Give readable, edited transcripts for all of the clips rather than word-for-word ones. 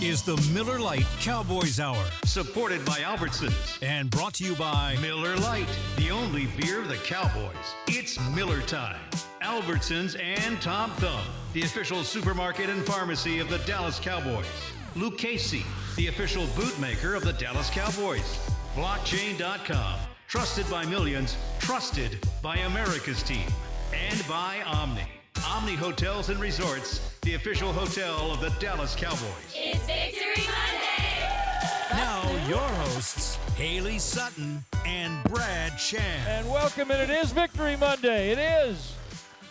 is the Miller Lite Cowboys Hour, Supported by Albertsons. and brought to you by Miller Lite, the only beer of the Cowboys. It's Miller time. Albertsons and Tom Thumb, the official supermarket and pharmacy of the Dallas Cowboys. Lucchese, the official bootmaker of the Dallas Cowboys. Blockchain.com, trusted by millions, trusted by America's team. And by Omni. Omni Hotels and Resorts, the official hotel of the Dallas Cowboys. It's Victory Monday! now your hosts, Haley Sutton and Brad Sham. And welcome, and it is Victory Monday. It is.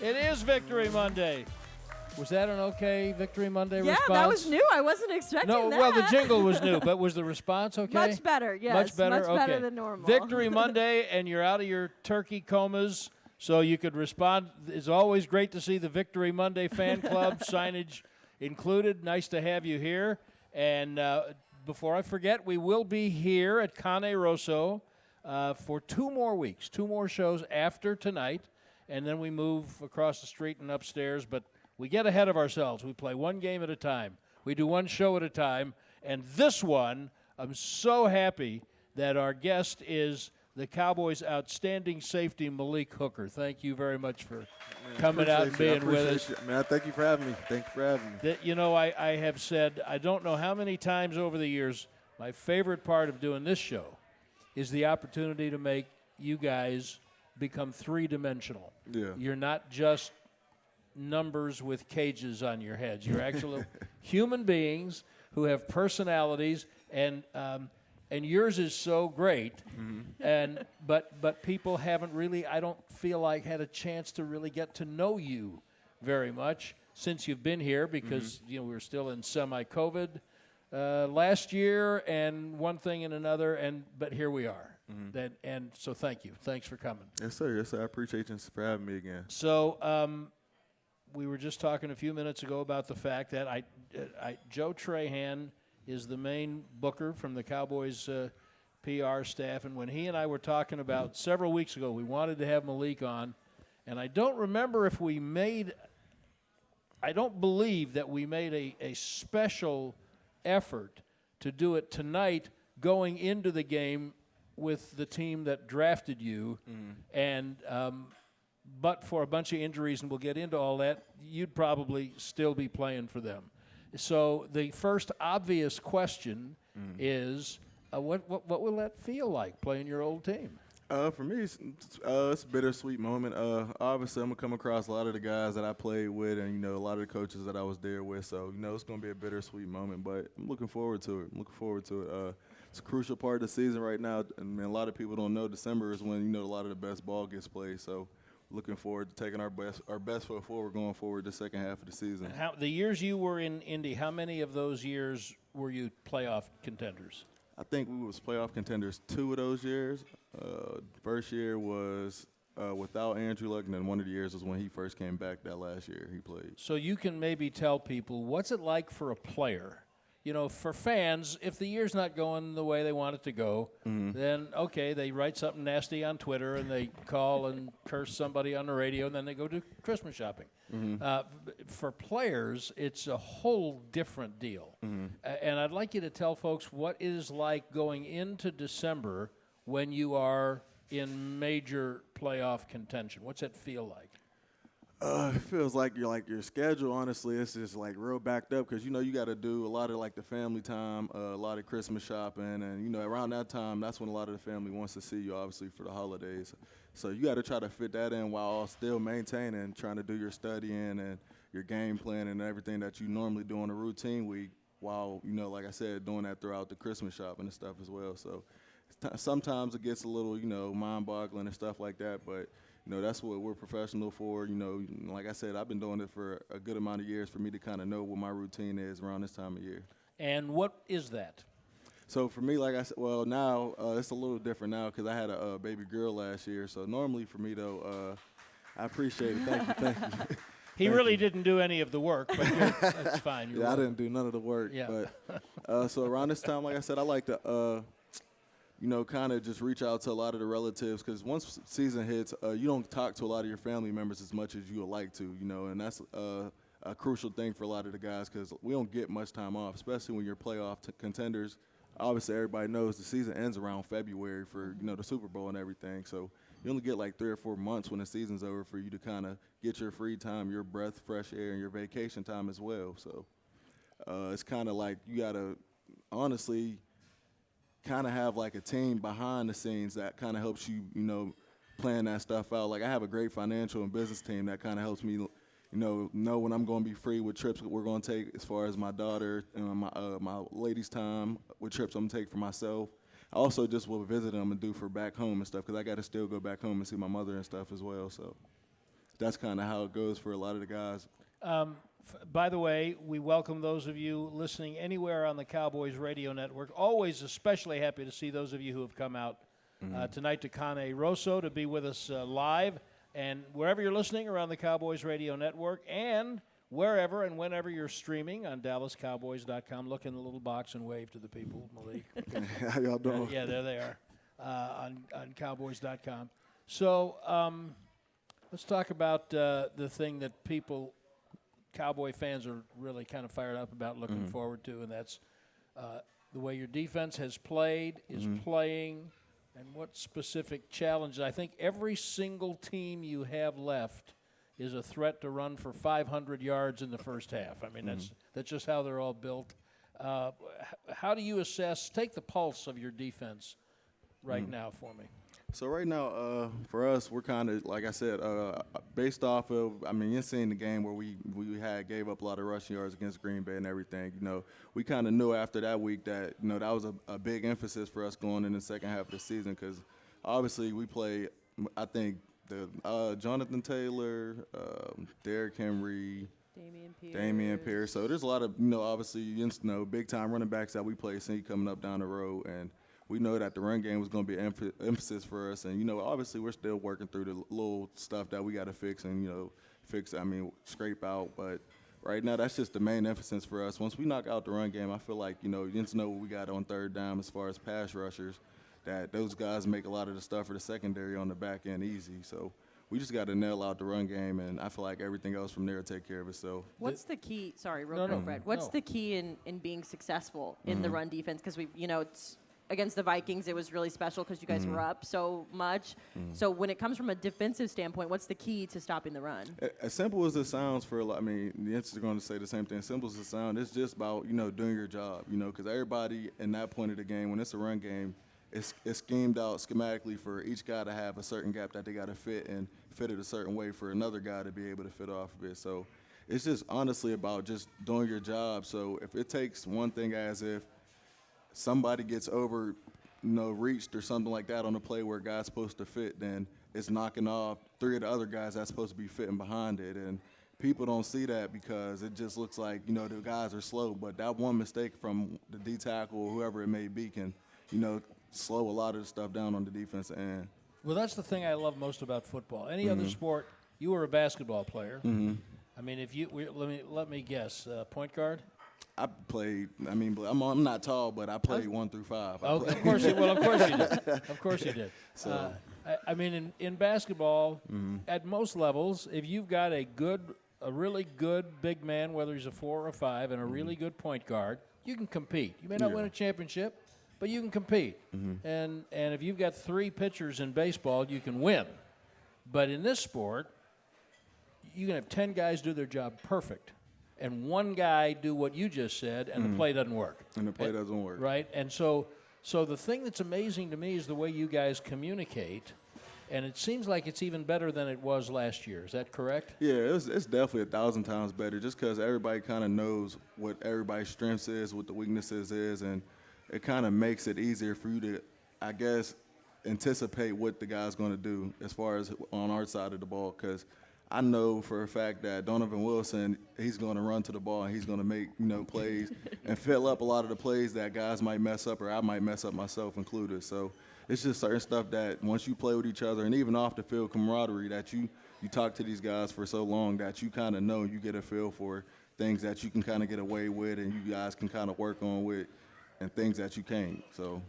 It is Victory Monday. Was that an okay Victory Monday response? Yeah, that was new. I wasn't expecting No, that. well, the jingle was new, but was the response okay? Much better, yes. Much better? Much better than normal. Victory Monday, and you're out of your turkey comas, so you could respond. It's always great to see the Victory Monday fan club signage included. Nice to have you here. And before I forget, we will be here at Cane Rosso for 2 more weeks, 2 more shows after tonight, and then we move across the street and upstairs, but we get ahead of ourselves. We play 1 game at a time. We do 1 show at a time. And this one, I'm so happy that our guest is the Cowboys' outstanding safety, Malik Hooker. Thank you very much for coming out and being with us. Man, thank you for having me. Thank you for having me. That, you know, I have said, I don't know how many times over the years, my favorite part of doing this show is the opportunity to make you guys become 3-dimensional. Yeah. You're not just numbers with cages on your heads. You're actual human beings who have personalities, and yours is so great. And but people haven't really, I don't feel like, had a chance to really get to know you very much since you've been here, because you know, we were still in semi-COVID last year, and one thing and another, but here we are. And so thank you. Thanks for coming. Yes, sir. Yes, sir. I appreciate you for having me again. So we were just talking a few minutes ago about the fact that Joe Trahan is the main booker from the Cowboys PR staff, and when he and I were talking about several weeks ago, we wanted to have Malik on, and I don't remember if we made – I don't believe that we made a special effort to do it tonight going into the game with the team that drafted you, and but for a bunch of injuries, and we'll get into all that, you'd probably still be playing for them. So the first obvious question is, what will that feel like, playing your old team? For me, it's a bittersweet moment. Obviously, I'm going to come across a lot of the guys that I played with, and, you know, a lot of the coaches that I was there with. So, you know, it's going to be a bittersweet moment, but I'm looking forward to it. It's a crucial part of the season right now. I mean, a lot of people don't know December is when, you know, a lot of the best ball gets played. So, looking forward to taking our best foot forward going forward the second half of the season. The years you were in Indy, how many of those years were you playoff contenders? I think we was playoff contenders 2 of those years. First year was without Andrew Luck, and then one of the years was when he first came back that last year he played. So you can maybe tell people, what's it like for a player? You know, for fans, if the year's not going the way they want it to go, then, okay, they write something nasty on Twitter and they call and curse somebody on the radio, and then they go do Christmas shopping. For players, it's a whole different deal. And I'd like you to tell folks what it is like going into December when you are in major playoff contention. What's that feel like? It feels like your schedule, honestly, it's just like real backed up because, you know, you got to do a lot of like the family time, a lot of Christmas shopping. And, you know, around that time, that's when a lot of the family wants to see you, obviously, for the holidays. So you got to try to fit that in while still maintaining, trying to do your studying and your game plan and everything that you normally do on a routine week while, you know, like I said, doing that throughout the Christmas shopping and stuff as well. So sometimes it gets a little, you know, mind-boggling and stuff like that, but – you know, that's what we're professional for. You know, like I said, I've been doing it for a good amount of years for me to kind of know what my routine is around this time of year. And what is that? So for me, like I said, well, now it's a little different now because I had a baby girl last year. So normally for me, though, I appreciate it. Thank you. He really didn't do any of the work, but that's fine. I didn't do none of the work. Yeah. But so around this time, like I said, I like to you know, kind of just reach out to a lot of the relatives because once season hits, you don't talk to a lot of your family members as much as you would like to, you know, and that's a a crucial thing for a lot of the guys because we don't get much time off, especially when you're playoff contenders. Obviously, everybody knows the season ends around February for, the Super Bowl and everything. So you only get like 3 or 4 months when the season's over for you to kind of get your free time, your breath, fresh air, and your vacation time as well. So it's kind of like you got to honestly kind of have like a team behind the scenes that kind of helps you, plan that stuff out. Like I have a great financial and business team that kind of helps me, know when I'm going to be free with trips that we're going to take as far as my daughter and my ladies' time with trips I'm going to take for myself. I also just will visit them and do for back home and stuff because I got to still go back home and see my mother and stuff as well. So that's kind of how it goes for a lot of the guys. By the way, we welcome those of you listening anywhere on the Cowboys radio network. Always especially happy to see those of you who have come out tonight to Cane Rosso to be with us live. And wherever you're listening around the Cowboys radio network and wherever and whenever you're streaming on DallasCowboys.com, look in the little box and wave to the people, Malik. How y'all doing? Yeah, there they are on Cowboys.com. So let's talk about the thing that Cowboy fans are really kind of fired up about, looking forward to, and that's the way your defense has played, is playing, and what specific challenges. I think every single team you have left is a threat to run for 500 yards in the first half. I mean, that's just how they're all built. How do you take the pulse of your defense right now for me? So right now, for us, we're kind of, like I said, based off of, you've seen the game where we gave up a lot of rushing yards against Green Bay and everything. We kind of knew after that week that, that was a big emphasis for us going in the second half of the season because obviously we play, I think, Jonathan Taylor, Derrick Henry, Damian Pierce. So there's a lot of, obviously, big-time running backs that we play, see coming up down the road. And we know that the run game was going to be an emphasis for us. And, obviously we're still working through the little stuff that we got to fix and, scrape out. But right now that's just the main emphasis for us. Once we knock out the run game, I feel like, you just know what we got on third down as far as pass rushers, that those guys make a lot of the stuff for the secondary on the back end easy. So we just got to nail out the run game, and I feel like everything else from there will take care of itself. What's the key? Sorry, real quick, Brett. What's the key in being successful in the run defense? Because we've, it's against the Vikings, it was really special because you guys were up so much. So when it comes from a defensive standpoint, what's the key to stopping the run? As simple as it sounds for a lot, the Yankees are going to say the same thing. As simple as it sounds, it's just about, doing your job, because everybody in that point of the game, when it's a run game, it's schemed out schematically for each guy to have a certain gap that they got to fit and fit it a certain way for another guy to be able to fit off of it. So it's just honestly about just doing your job. So if it takes one thing as if somebody gets over, reached or something like that on a play where a guy's supposed to fit, then it's knocking off 3 of the other guys that's supposed to be fitting behind it. And people don't see that because it just looks like, the guys are slow. But that one mistake from the D tackle or whoever it may be can, slow a lot of the stuff down on the defensive end. Well, that's the thing I love most about football. Any other sport, you were a basketball player. If you let me guess, point guard. I played. I'm not tall, but I played 1 through 5. Oh, of course you did. Of course you did. So, in basketball, at most levels, if you've got a really good big man, whether he's a 4 or a 5, and a really good point guard, you can compete. You may not win a championship, but you can compete. And if you've got 3 pitchers in baseball, you can win. But in this sport, you can have 10 guys do their job perfect, and one guy do what you just said, and the play doesn't work. And the play doesn't work. Right? And so the thing that's amazing to me is the way you guys communicate, and it seems like it's even better than it was last year. Is that correct? Yeah, it's definitely 1,000 times better just because everybody kind of knows what everybody's strengths is, what the weaknesses is, and it kind of makes it easier for you to, I guess, anticipate what the guy's going to do as far as on our side of the ball because I know for a fact that Donovan Wilson, he's going to run to the ball and he's going to make, plays and fill up a lot of the plays that guys might mess up or I might mess up myself included. So it's just certain stuff that once you play with each other and even off the field camaraderie that you talk to these guys for so long that you kind of know, you get a feel for things that you can kind of get away with and you guys can kind of work on with and things that you can't. So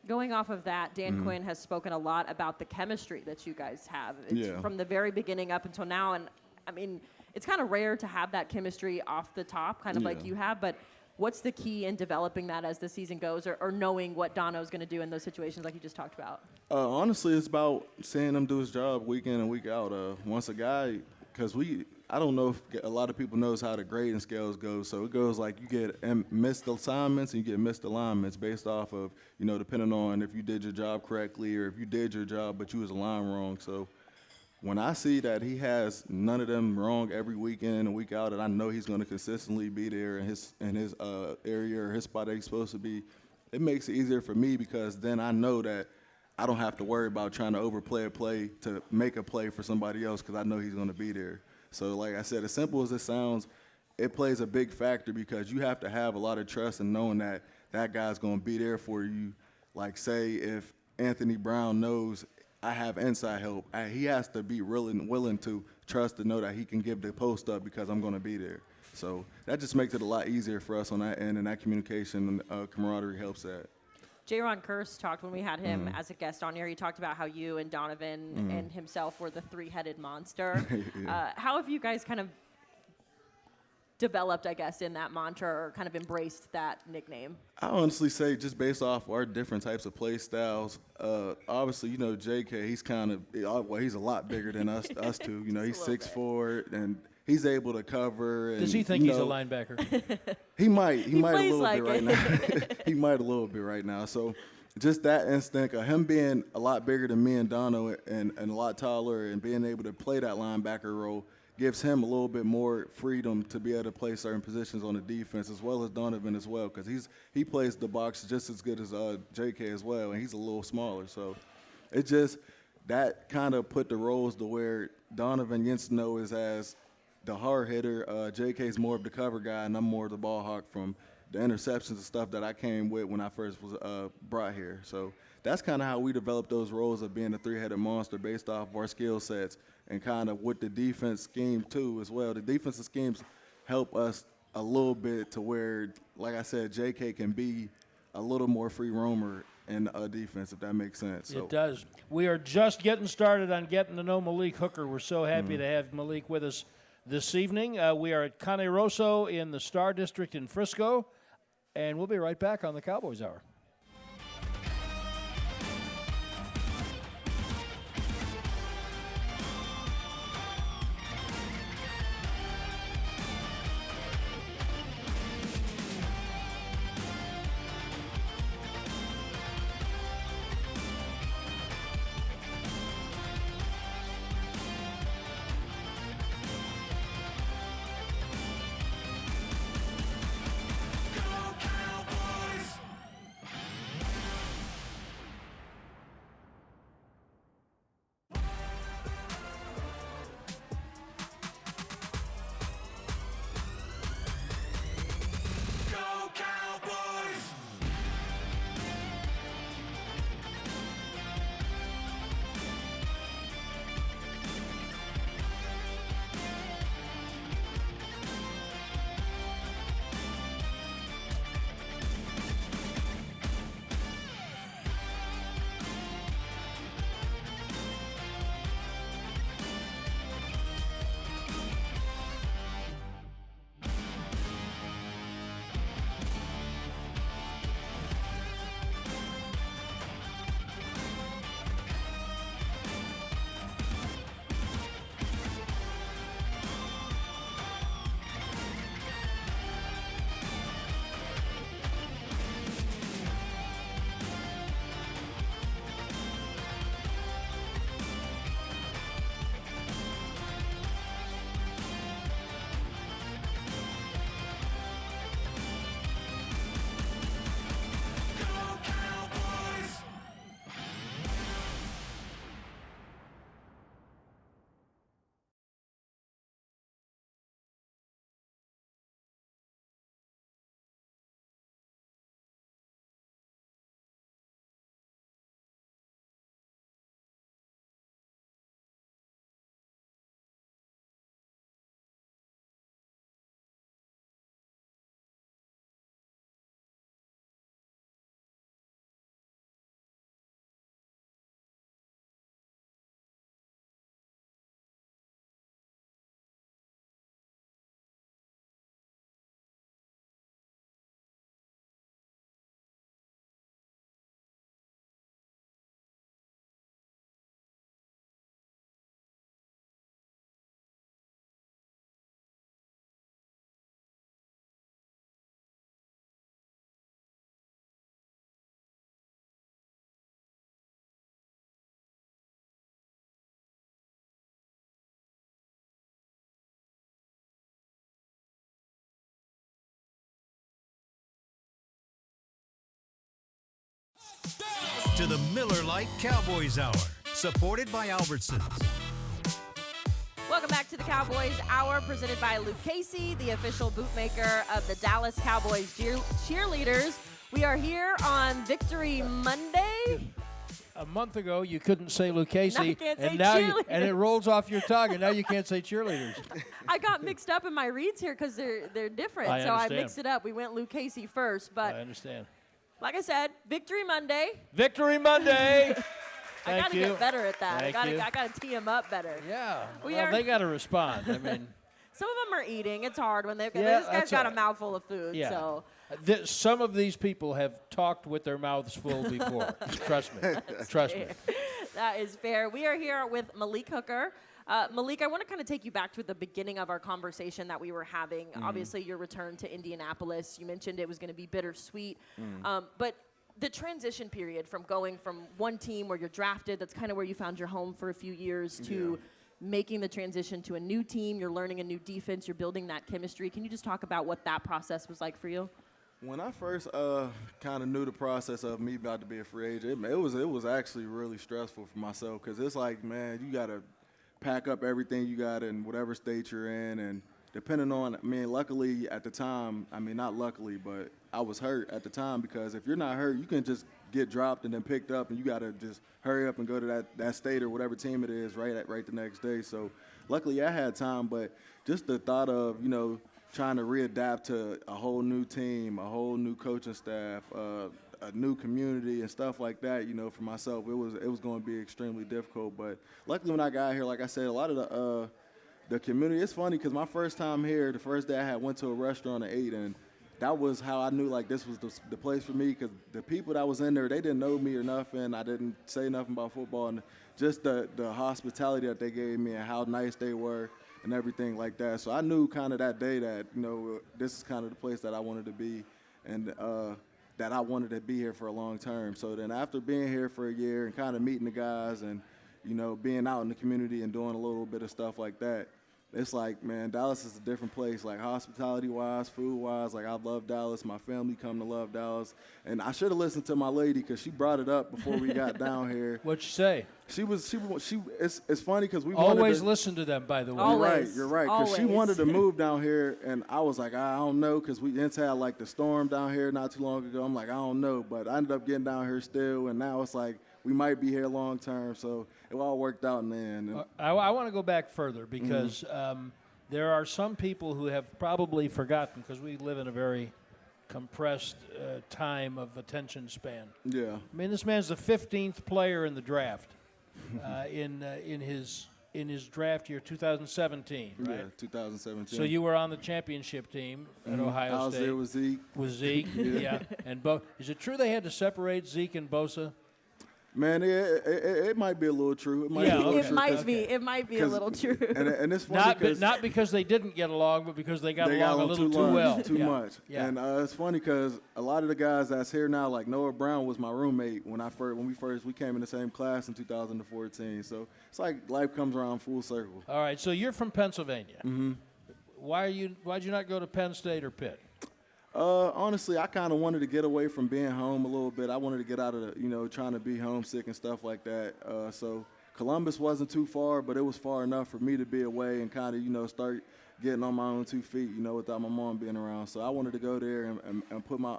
going off of that, Dan Quinn has spoken a lot about the chemistry that you guys have. It's from the very beginning up until now, and I mean, it's kind of rare to have that chemistry off the top, kind of like you have, but what's the key in developing that as the season goes, or knowing what Dono's going to do in those situations like you just talked about? Honestly, it's about seeing him do his job week in and week out. Once a guy, because I don't know if a lot of people knows how the grading scales go. So it goes like you get missed assignments and you get missed alignments based off of, depending on if you did your job correctly or if you did your job but you was aligned wrong. So when I see that he has none of them wrong every week in and week out, and I know he's going to consistently be there in his area or his spot that he's supposed to be, it makes it easier for me because then I know that I don't have to worry about trying to overplay a play to make a play for somebody else because I know he's going to be there. So like I said, as simple as it sounds, it plays a big factor because you have to have a lot of trust in knowing that that guy's going to be there for you. Like say if Anthony Brown knows I have inside help, he has to be really willing to trust to know that he can give the post up because I'm going to be there. So that just makes it a lot easier for us on that end, and that communication and camaraderie helps that. J-Ron Curse talked when we had him as a guest on here. He talked about how you and Donovan and himself were the three-headed monster. How have you guys kind of developed, I guess, in that mantra or kind of embraced that nickname? I honestly say just based off our different types of play styles. Obviously, JK, he's he's a lot bigger than us two. He's 6'4", and he's able to cover. And, does he think he's a linebacker? He might. He might a little like bit right now. He might a little bit right now. So just that instinct of him being a lot bigger than me and Dono and a lot taller and being able to play that linebacker role gives him a little bit more freedom to be able to play certain positions on the defense as well as Donovan as well because he plays the box just as good as JK as well, and he's a little smaller. So it just that kind of put the roles to where Donovan Yensno is as the hard hitter, JK's more of the cover guy, and I'm more of the ball hawk from the interceptions and stuff that I came with when I first was brought here. So that's kind of how we developed those roles of being a three-headed monster based off of our skill sets and kind of with the defense scheme too as well. The defensive schemes help us a little bit to where, like I said, JK can be a little more free roamer in a defense, if that makes sense. So. It does. We are just getting started on getting to know Malik Hooker. We're so happy to have Malik with us this evening. We are at Cane Rosso in the Star District in Frisco, and we'll be right back on the Cowboys Hour. to the Miller Lite Cowboys Hour, supported by Albertsons. Welcome back to the Cowboys Hour, presented by Luke Casey, the official bootmaker of the Dallas Cowboys cheerleaders. We are here on Victory Monday. A month ago, you couldn't say Lucchese, Now you can't say and now cheerleaders. and it rolls off your tongue, and now you can't say cheerleaders. I got mixed up in my reads here because they're different, I so I understand. mixed it up. We went Luke Casey first, but I understand. like I said, Victory Monday. Victory Monday. I Thank gotta you. get better at that. Thank I you. gotta tee them up better. Yeah. We Well, are- they got to respond. I mean, Some of them are eating. It's hard when they've got Yeah, this guy's that's got all a right. mouthful of food. yeah. So Some of these people have talked with their mouths full before. Trust me. Trust me. that is fair. We are here with Malik Hooker. Malik, I want to kind of take you back to the beginning of our conversation that we were having. Obviously, your return to Indianapolis, you mentioned it was going to be bittersweet. But the transition period from going from one team where you're drafted, that's kind of where you found your home for a few years, to making the transition to a new team, you're learning a new defense, you're building that chemistry. Can you just talk about what that process was like for you? When I first kind of knew the process of me about to be a free agent, it was actually really stressful for myself because it's like, man, you got to pack up everything you got in whatever state you're in, and depending on, luckily at the time, not luckily, but I was hurt at the time because if you're not hurt, you can just get dropped and then picked up, and you got to just hurry up and go to that state or whatever team it is right the next day. So luckily I had time, but just the thought of, trying to readapt to a whole new team, a whole new coaching staff, a new community and stuff like that, for myself, it was going to be extremely difficult. But luckily when I got here, like I said, a lot of the community, it's funny because my first time here, the first day I went to a restaurant and ate, and that was how I knew like this was the place for me because the people that was in there, they didn't know me or nothing. I didn't say nothing about football, and just the hospitality that they gave me and how nice they were and everything like that. So I knew kind of that day that, this is kind of the place that I wanted to be and that I wanted to be here for a long term. So then after being here for a year and kind of meeting the guys and, being out in the community and doing a little bit of stuff like that, it's like, man, Dallas is a different place, like hospitality-wise, food-wise. Like, I love Dallas. My family come to love Dallas. And I should have listened to my lady because she brought it up before we got down here. What'd you say? It's funny because we Always listen to them, by the way. Always. You're right. Because she Always. wanted to move down here, and I was like, I don't know, because we had like the storm down here not too long ago. I'm like, I don't know, but I ended up getting down here still, and now it's like we might be here long term. So it all worked out in the end. I want to go back further because there are some people who have probably forgotten because we live in a very compressed time of attention span. Yeah. This man's the 15th player in the draft in his draft year 2017, right? Yeah, 2017. So you were on the championship team at Ohio I was State. there with Zeke. With Zeke, yeah. And is it true they had to separate Zeke and Bosa? Man, it might be a little true. It might Yeah, be a little okay. true. It might be a little true. And it's funny because Not because they didn't get along, but because they got along a little too much, well. Too Yeah. much. Yeah. And it's funny because a lot of the guys that's here now, like Noah Brown was my roommate when we came in the same class in 2014. So it's like life comes around full circle. All right, so you're from Pennsylvania. Mm-hmm. Why'd you not go to Penn State or Pitt? Honestly, I kind of wanted to get away from being home a little bit. I wanted to get out of trying to be homesick and stuff like that. So Columbus wasn't too far, but it was far enough for me to be away and kind of, start getting on my own 2 feet, without my mom being around. So I wanted to go there and put my,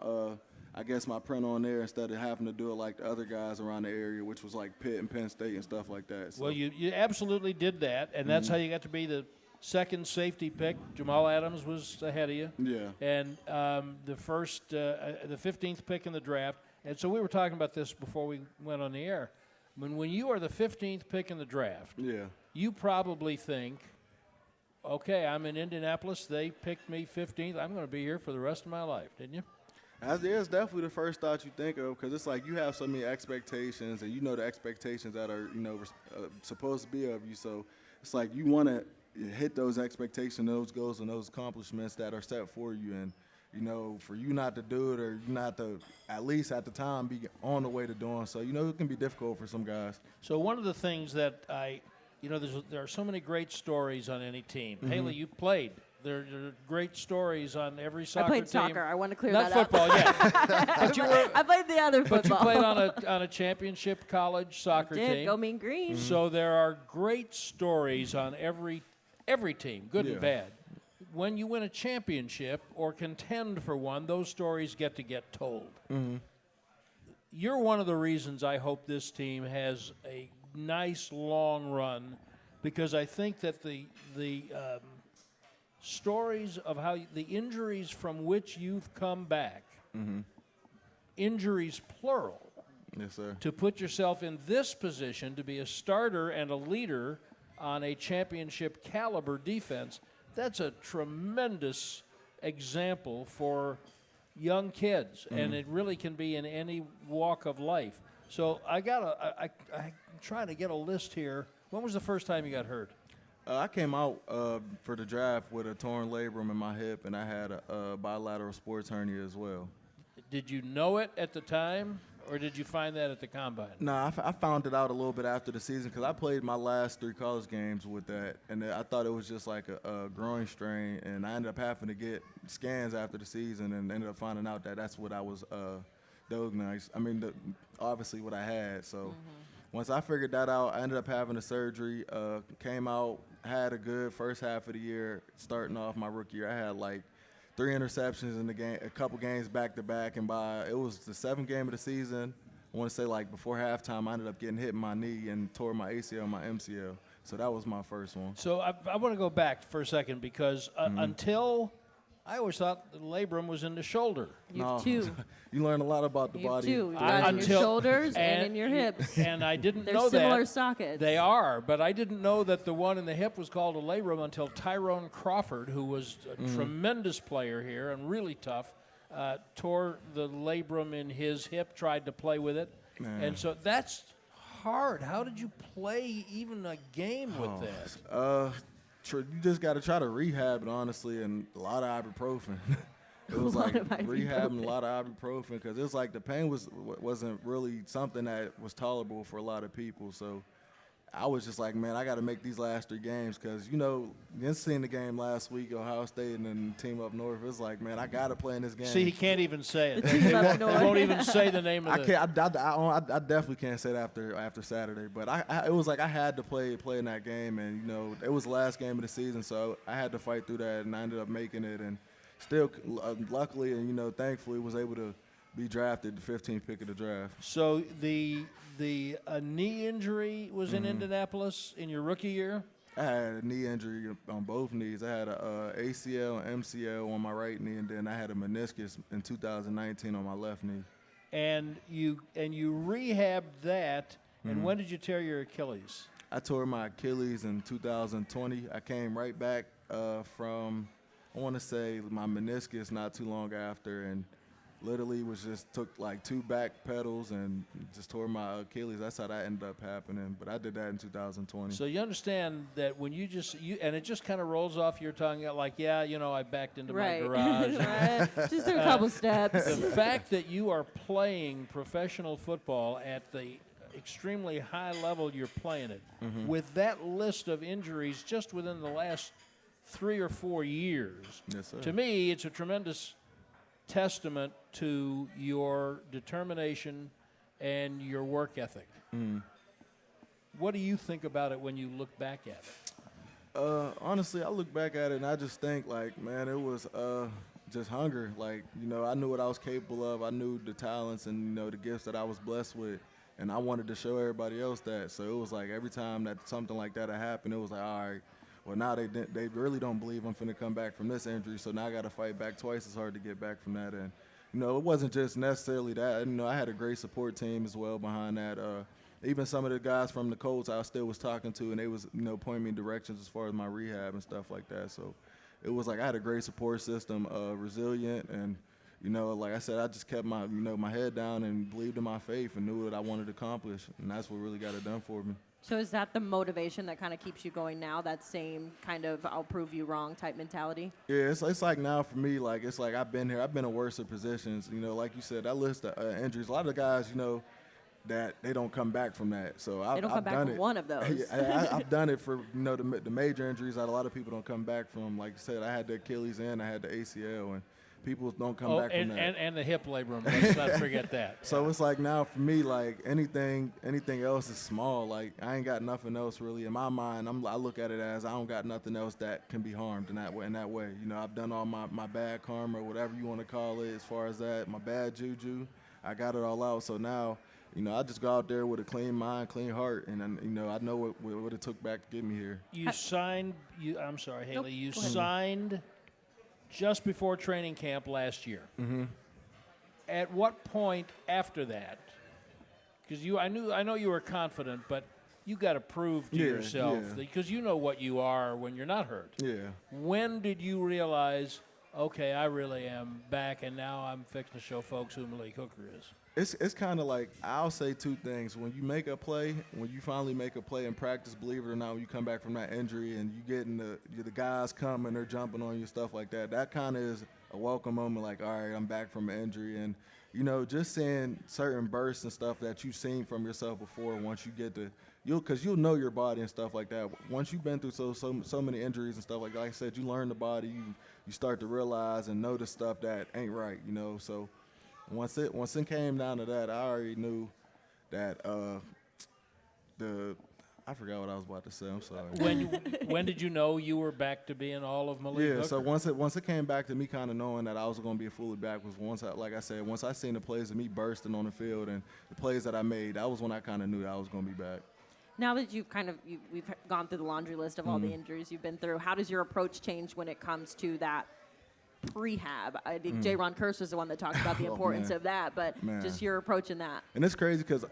my print on there instead of having to do it like the other guys around the area, which was like Pitt and Penn State and stuff like that. So. Well, you absolutely did that, and that's how you got to be the second safety pick. Jamal Adams was ahead of you. Yeah. And the 15th pick in the draft. And so we were talking about this before we went on the air. When you are the 15th pick in the draft, Yeah. you probably think, okay, I'm in Indianapolis. They picked me 15th. I'm going to be here for the rest of my life, didn't you? It's definitely the first thought you think of because it's like you have so many expectations and the expectations that are, supposed to be of you. So it's like you want to hit those expectations, those goals, and those accomplishments that are set for you. And, for you not to do it or you not to, at least at the time, be on the way to doing so, it can be difficult for some guys. So one of the things that there are so many great stories on any team. Haley, you played There are great stories on every soccer I played team. soccer. I want to clear Not that up. football, yeah. But you were, I played the other football. but you played on a championship college soccer team. Go Mean Green. So there are great stories on every team, good and bad. When you win a championship or contend for one, those stories get told. You're one of the reasons I hope this team has a nice long run, because I think that the stories of how the injuries from which you've come back, injuries plural, Yes, sir. to put yourself in this position to be a starter and a leader on a championship caliber defense, that's a tremendous example for young kids, and it really can be in any walk of life. So I'm trying to get a list here. When was the first time you got hurt? I came out for the draft with a torn labrum in my hip, and I had a bilateral sports hernia as well. Did you know it at the time, or did you find that at the combine? No, I found it out a little bit after the season because I played my last 3 college games with that, and I thought it was just like a growing strain, and I ended up having to get scans after the season and ended up finding out that that's what I was diagnosed. I mean, obviously what I had. So once I figured that out, I ended up having a surgery, came out, had a good first half of the year. Starting off my rookie year, I had like 3 interceptions in the game, a couple games back to back, and it was the 7th game of the season. I want to say like before halftime, I ended up getting hit in my knee and tore my ACL and my MCL. So that was my first one. So I want to go back for a second, because until I always thought the labrum was in the shoulder. You have 2. You learn a lot about the You have body. 2. You got it in your shoulders and in your hips. And I didn't They're know that. similar sockets. They are, but I didn't know that the one in the hip was called a labrum until Tyrone Crawford, who was a tremendous player here and really tough, tore the labrum in his hip, tried to play with it. Man. And so that's hard. How did you play even a game with that? You just got to try to rehab it, honestly, and a lot of ibuprofen. It was like rehabbing a lot of ibuprofen, because it was like the pain wasn't really something that was tolerable for a lot of people. So I was just like, man, I got to make these last 3 games, because, you seen the game last week, Ohio State and then team up north. It's like, man, I got to play in this game. See, he can't even say it. team up north. They won't even say the name of I can't. I definitely can't say that after Saturday. But it was like I had to play in that game, and it was the last game of the season, so I had to fight through that, and I ended up making it, and still, luckily and thankfully, was able to be drafted, the 15th pick of the draft. So the knee injury was in Indianapolis in your rookie year? I had a knee injury on both knees. I had a ACL and MCL on my right knee, and then I had a meniscus in 2019 on my left knee. And you rehabbed that, and when did you tear your Achilles? I tore my Achilles in 2020. I came right back from, I want to say, my meniscus not too long after, and literally took like 2 back pedals and just tore my Achilles. That's how that ended up happening. But I did that in 2020. So you understand that when you and it just kind of rolls off your tongue like, I backed into my garage. Right. Just took a couple steps. The fact that you are playing professional football at the extremely high level you're playing it, with that list of injuries just within the last 3 or 4 years, Yes, sir. to me, it's a tremendous testament to your determination and your work ethic. What do you think about it when you look back at it? Honestly, I look back at it and I just think, like, man, it was just hunger. Like, I knew what I was capable of. I knew the talents and, the gifts that I was blessed with. And I wanted to show everybody else that. So it was like every time that something like that had happened, it was like, all right, well, now they really don't believe I'm finna come back from this injury, so now I got to fight back twice as hard to get back from that. And, it wasn't just necessarily that. I had a great support team as well behind that. Even some of the guys from the Colts I still was talking to, and they was, pointing me in directions as far as my rehab and stuff like that. So it was like I had a great support system, resilient, and, like I said, I just kept my, my head down and believed in my faith and knew what I wanted to accomplish, and that's what really got it done for me. So is that the motivation that kind of keeps you going now, that same kind of I'll prove you wrong type mentality? Yeah, it's like now for me, like it's like I've been in worse positions. Like you said, that list of injuries, a lot of the guys, that they don't come back from that. So They don't come back from one of those. I've done it for the major injuries that a lot of people don't come back from. Like I said, I had the Achilles and I had the ACL, and people don't come back from that. And the hip labrum. Let's not forget that. So it's like now for me, like anything else is small. Like I ain't got nothing else really in my mind. I look at it as I don't got nothing else that can be harmed in that way. You know, I've done all my bad karma, whatever you want to call it, as far as that, my bad juju. I got it all out. So now, you know, I just go out there with a clean mind, clean heart, and you know, I know what it took back to get me here. You signed. I'm sorry, Haley. Nope, You go ahead. signed just before training camp last year. Mm-hmm. At what point after that? Because I know you were confident, but you got to prove to yourself because you know what you are when you're not hurt. Yeah. When did you realize, okay, I really am back, and now I'm fixing to show folks who Malik Hooker is? It's kind of like, I'll say two things. When you make a play, when you finally make a play in practice, believe it or not, when you come back from that injury and you getting the guys coming, they're jumping on you, stuff like that, that kind of is a welcome moment, like, all right, I'm back from an injury. And, you know, just seeing certain bursts and stuff that you've seen from yourself before, once you get to, because you'll know your body and stuff like that. Once you've been through so many injuries and stuff like that, like I said, you learn the body, you start to realize and notice stuff that ain't right, you know, so. Once it came down to that, I already knew that I forgot what I was about to say. I'm sorry. When did you know you were back to being all of Malik Hooker? So once it came back to me kind of knowing that I was going to be fully back was like I said, once I seen the plays of me bursting on the field and the plays that I made, that was when I kind of knew that I was going to be back. Now that we've gone through the laundry list of all the injuries you've been through, how does your approach change when it comes to that prehab? I think J-Ron Curse was the one that talked about the importance of that, but just your approach in that. And it's crazy because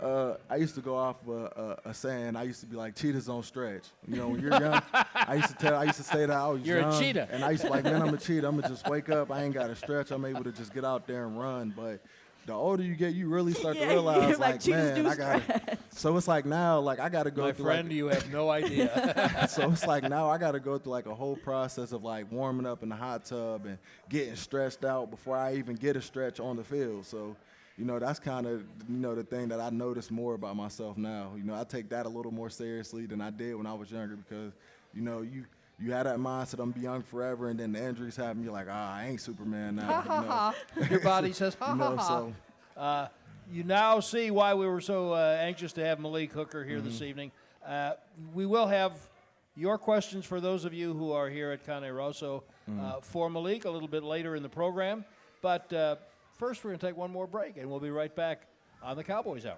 I used to go off a saying. I used to be like, cheetahs don't stretch. You know, when you're young, I used to say that I was You're young. a cheetah. And I used to like, man, I'm a cheetah. I'm going to just wake up. I ain't got to stretch. I'm able to just get out there and run. But the older you get, you really start to realize, like man, I got to. So it's like now, like I got to go My through. friend, you have no idea. So it's like now I got to go through like a whole process of like warming up in the hot tub and getting stretched out before I even get a stretch on the field. So, you know, that's kind of, you know, the thing that I notice more about myself now. You know, I take that a little more seriously than I did when I was younger because, you know, you had that mindset, I'm be young forever, and then the injuries happen. You're like, I ain't Superman now. You know? Your body says, ha, You know, ha, ha. so. You now see why we were so anxious to have Malik Hooker here this evening. We will have your questions for those of you who are here at Cane Rosso for Malik a little bit later in the program. But first, we're going to take one more break, and we'll be right back on the Cowboys Hour.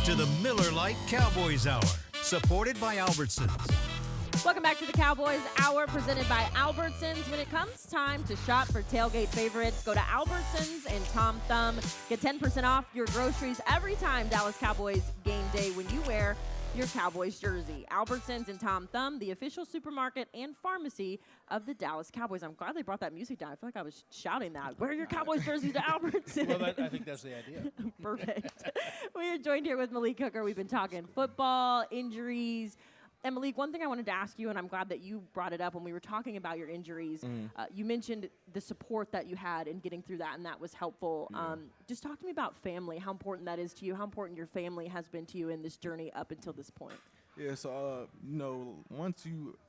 to the Miller Lite Cowboys Hour, supported by Albertsons. Welcome back to the Cowboys Hour, presented by Albertsons. When it comes time to shop for tailgate favorites, go to Albertsons and Tom Thumb. Get 10% off your groceries every time Dallas Cowboys game day when you wear your Cowboys jersey. Albertsons and Tom Thumb, the official supermarket and pharmacy of the Dallas Cowboys. I'm glad they brought that music down. I feel like I was shouting that. Wear your Cowboys jerseys to Albertsons. Well, I think that's the idea. Perfect. We are joined here with Malik Hooker. We've been talking football, injuries. And Malik, one thing I wanted to ask you, and I'm glad that you brought it up when we were talking about your injuries. You mentioned the support that you had in getting through that, and that was helpful. Just talk to me about family, how important that is to you, how important your family has been to you in this journey up until this point. Yeah, so, once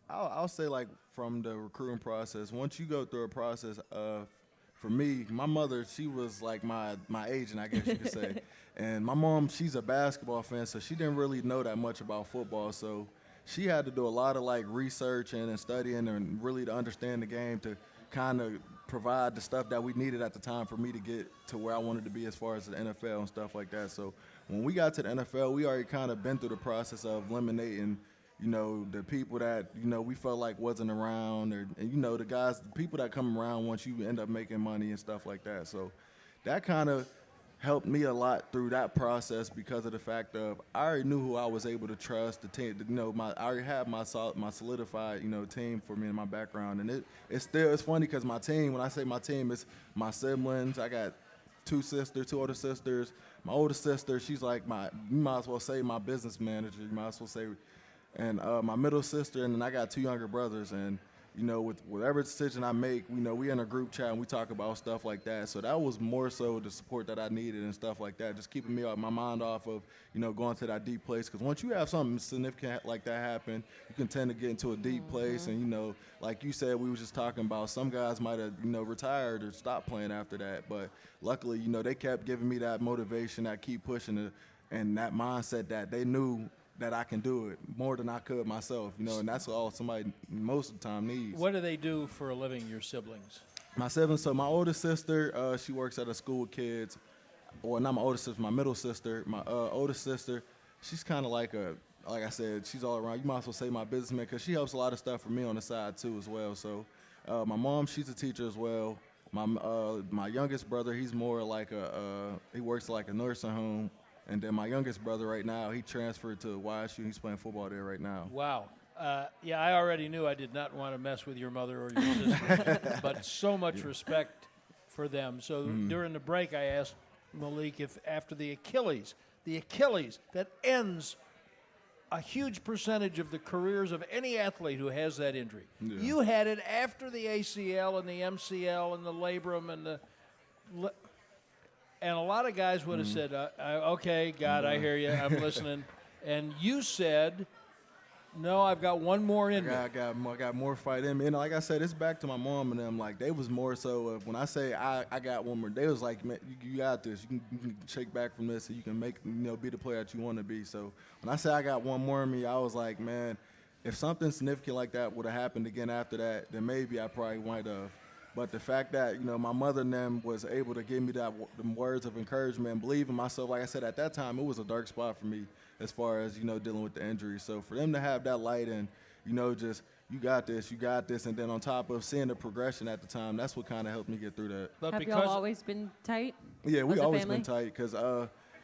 I'll say, like, from the recruiting process, once you go through a process, for me, my mother, she was like my agent, I guess you could say. And my mom, she's a basketball fan, so she didn't really know that much about football, so she had to do a lot of like researching and studying and really to understand the game to kind of provide the stuff that we needed at the time for me to get to where I wanted to be as far as the NFL and stuff like that. So when we got to the NFL, we already kind of been through the process of eliminating, the people that, we felt like wasn't around and the people that come around once you end up making money and stuff like that. So that kind of helped me a lot through that process because of the fact of I already knew who I was able to trust. The team, I already had my solidified, team for me in my background, and it's funny because my team. When I say my team, it's my siblings. I got two older sisters. My older sister, she's like you might as well say my business manager. You might as well say, and my middle sister, and then I got two younger brothers, and. With whatever decision I make, we in a group chat and we talk about stuff like that. So that was more so the support that I needed and stuff like that, just keeping my mind off of, going to that deep place. Because once you have something significant like that happen, you can tend to get into a deep place. And, like you said, we was just talking about some guys might have, retired or stopped playing after that. But luckily, they kept giving me that motivation, that keep pushing it, and that mindset that they knew that I can do it more than I could myself, and that's all somebody most of the time needs. What do they do for a living, your siblings? My siblings, so my older sister, she works at a school with kids. Well, not my older sister, my middle sister. My older sister, she's kind of like I said, she's all around. You might as well say my businessman because she helps a lot of stuff for me on the side too as well. So my mom, she's a teacher as well. My youngest brother, he's more like he works like a nursing home. And then my youngest brother right now, he transferred to YSU. He's playing football there right now. Wow. Yeah, I already knew I did not want to mess with your mother or your sister, but so much respect for them. So during the break, I asked Malik if after the Achilles that ends a huge percentage of the careers of any athlete who has that injury. Yeah. You had it after the ACL and the MCL and the labrum and the... And a lot of guys would have said, okay, God, I hear you. I'm listening. And you said, no, I've got one more in me. I got more fight in me. And like I said, it's back to my mom and them. Like, they was more so of when I say I got one more, they was like, man, you got this. You can shake back from this so you can make, be the player that you want to be. So when I say I got one more in me, I was like, man, if something significant like that would have happened again after that, then maybe I probably might have. But the fact that, my mother and them was able to give me them words of encouragement and believe in myself, like I said, at that time, it was a dark spot for me as far as, dealing with the injury. So for them to have that light and, just, you got this, and then on top of seeing the progression at the time, that's what kind of helped me get through that. But have y'all always been tight? Yeah, we always been tight because,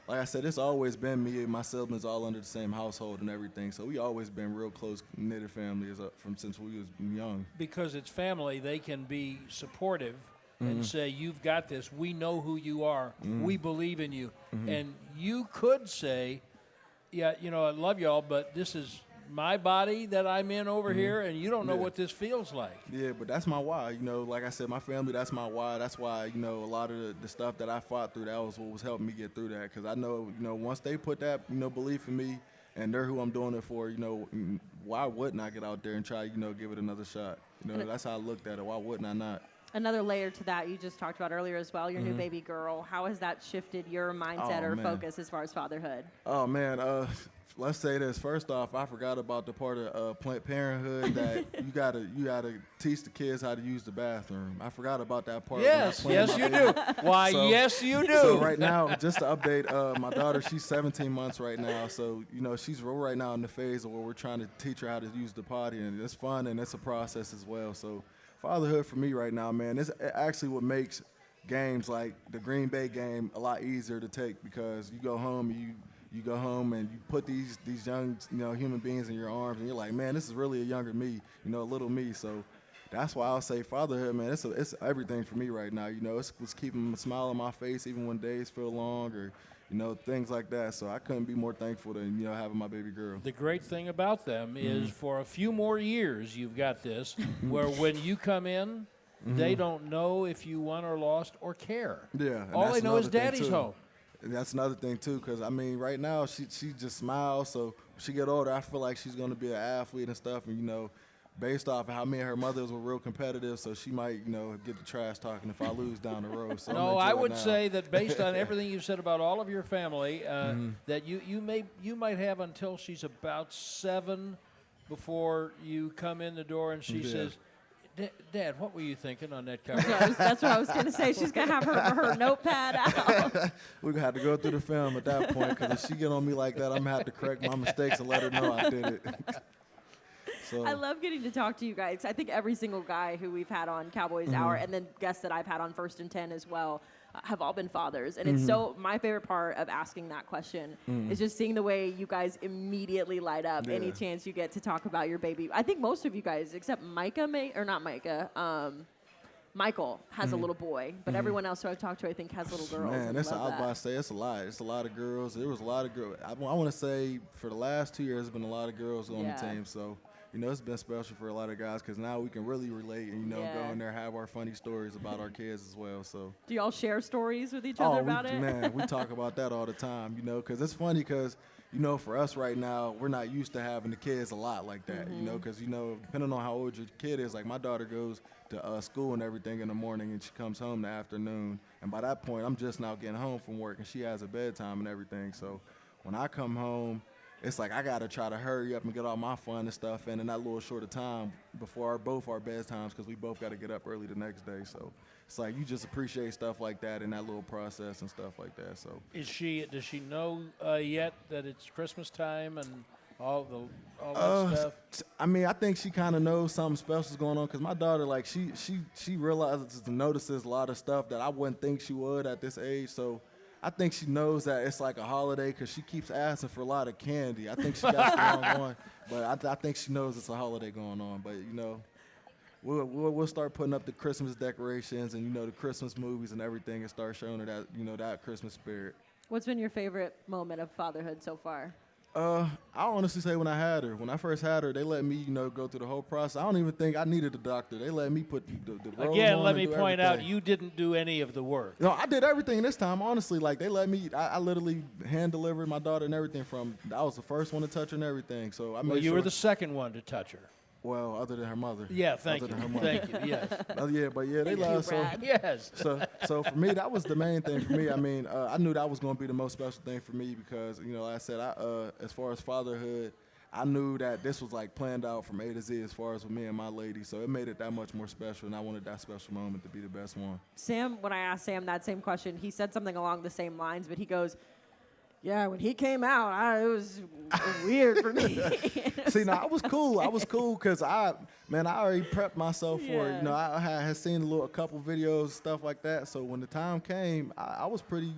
like I said, it's always been me and my siblings all under the same household and everything. So we always been real close knitted families from since we was young. Because it's family, they can be supportive and say, you've got this. We know who you are. We believe in you. And you could say, yeah, I love y'all, but this is my body that I'm in over here, and you don't know what this feels like. Yeah, but that's my why. Like I said, my family, that's my why. That's why, a lot of the stuff that I fought through, that was what was helping me get through that. Because I know, once they put that, belief in me and they're who I'm doing it for, why wouldn't I get out there and try, give it another shot? That's how I looked at it. Why wouldn't I not? Another layer to that you just talked about earlier as well, your new baby girl. How has that shifted your mindset or focus as far as fatherhood? Oh, man. let's say this. First off, I forgot about the part of Planned Parenthood that you gotta teach the kids how to use the bathroom. I forgot about that part. Yes, yes, you do. Why, yes, you do. So right now, just to update, my daughter, she's 17 months right now. So, she's right now in the phase of where we're trying to teach her how to use the potty, and it's fun and it's a process as well. So fatherhood for me right now, man, it's actually what makes games like the Green Bay game a lot easier to take, because you go home and you go home and you put these young human beings in your arms, and you're like, man, this is really a younger me, a little me. So that's why I'll say fatherhood, man, it's everything for me right now. It's keeping a smile on my face even when days feel long, or things like that. So I couldn't be more thankful than having my baby girl. The great thing about them is for a few more years you've got this, where when you come in, they don't know if you won or lost or care. Yeah. All they know is daddy's home. And that's another thing, too, because, right now she just smiles. So when she get older, I feel like she's going to be an athlete and stuff. And, based off of how me and her mothers were real competitive, so she might, get the trash talking if I lose down the road. So no, I would say that based on everything you've said about all of your family, that you might have until she's about 7 before you come in the door and she says, Dad, what were you thinking on that cover? That's what I was going to say. She's going to have her notepad out. We're going to have to go through the film at that point, because if she get on me like that, I'm going to have to correct my mistakes and let her know I did it. So. I love getting to talk to you guys. I think every single guy who we've had on Cowboys Hour, and then guests that I've had on First and 10 as well, have all been fathers. And it's so, my favorite part of asking that question is just seeing the way you guys immediately light up any chance you get to talk about your baby. I think most of you guys, except Michael has a little boy, but everyone else who I've talked to, I think, has little girls. Man, I was about to say, it's a lot. It's a lot of girls. There was a lot of girls. I want to say for the last 2 years, there's been a lot of girls on the team. So, it's been special for a lot of guys, because now we can really relate and, go in there, have our funny stories about our kids as well. So, do y'all share stories with each other about it? Man, we talk about that all the time, because it's funny, because, for us right now, we're not used to having the kids a lot like that, because, depending on how old your kid is, like my daughter goes to school and everything in the morning, and she comes home in the afternoon. And by that point, I'm just now getting home from work, and she has a bedtime and everything. So when I come home, it's like I got to try to hurry up and get all my fun and stuff in that little short of time before both our bedtimes, because we both got to get up early the next day. So it's like you just appreciate stuff like that in that little process and stuff like that. So does she know yet that it's Christmas time and all that stuff? I think she kind of knows something special is going on, because my daughter, like, she realizes and notices a lot of stuff that I wouldn't think she would at this age. So I think she knows that it's like a holiday, because she keeps asking for a lot of candy. I think she got the wrong one, but I think she knows it's a holiday going on. But, we'll start putting up the Christmas decorations and, the Christmas movies and everything, and start showing her that, that Christmas spirit. What's been your favorite moment of fatherhood so far? I honestly say when I had her. When I first had her, they let me, go through the whole process. I don't even think I needed a doctor. They let me put the robe Again, on let me and do point everything. out, you didn't do any of the work. No, I did everything this time, honestly. Like, they let me, I literally hand-delivered my daughter and everything I was the first one to touch her and everything. So I made you were the second one to touch her. Well, other than her mother. Yeah, thank you. Thank you, yes. They love so. Yes. So for me, that was the main thing for me. I knew that was going to be the most special thing for me, because, like I said, as far as fatherhood, I knew that this was like planned out from A to Z as far as with me and my lady. So it made it that much more special, and I wanted that special moment to be the best one. Sam, when I asked Sam that same question, he said something along the same lines, but he goes, yeah, when he came out, it was weird for me. See, no, I was cool because I already prepped myself for it. I had seen a couple videos, stuff like that. So when the time came, I was pretty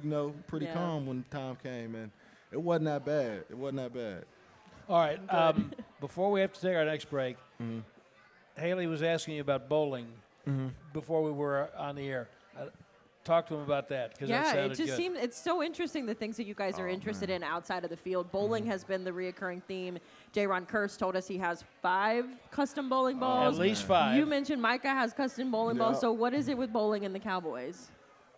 calm when the time came, and it wasn't that bad. All right. Before we have to take our next break, Haley was asking you about bowling before we were on the air. Talk to him about that, because that sounded good. Seems it's so interesting, the things that you guys are interested in outside of the field. Bowling has been the reoccurring theme. J-Ron Kurst told us he has 5 custom bowling balls. At least 5. You mentioned Micah has custom bowling balls. So what is it with bowling and the Cowboys?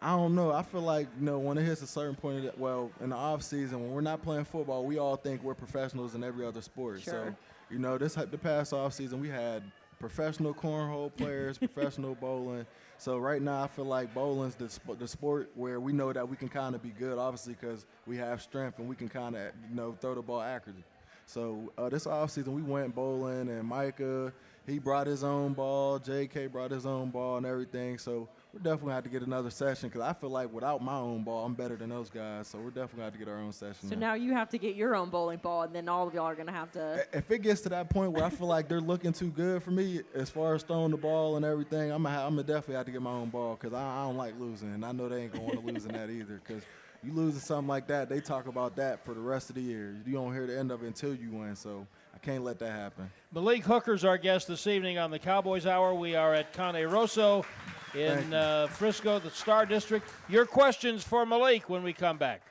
I don't know. I feel like, when it hits a certain point, in the off season, when we're not playing football, we all think we're professionals in every other sport. Sure. So, the past off season, we had professional cornhole players, professional bowling. So right now I feel like bowling's the sport where we know that we can kind of be good, obviously, because we have strength and we can kind of throw the ball accurately. So this offseason we went bowling, and Micah, he brought his own ball. JK brought his own ball and everything. So we're definitely going to have to get another session, because I feel like without my own ball, I'm better than those guys. So we're definitely going to have to get our own session. So now you have to get your own bowling ball, and then all of y'all are going to have to. If it gets to that point where I feel like they're looking too good for me as far as throwing the ball and everything, I'm gonna definitely have to get my own ball, because I don't like losing. And I know they ain't going to want to lose in that either, because you losing something like that, they talk about that for the rest of the year. You don't hear the end of it until you win, so I can't let that happen. Malik Hooker's our guest this evening on the Cowboys Hour. We are at Cane Rosso in Frisco, the Star District. Your questions for Malik when we come back.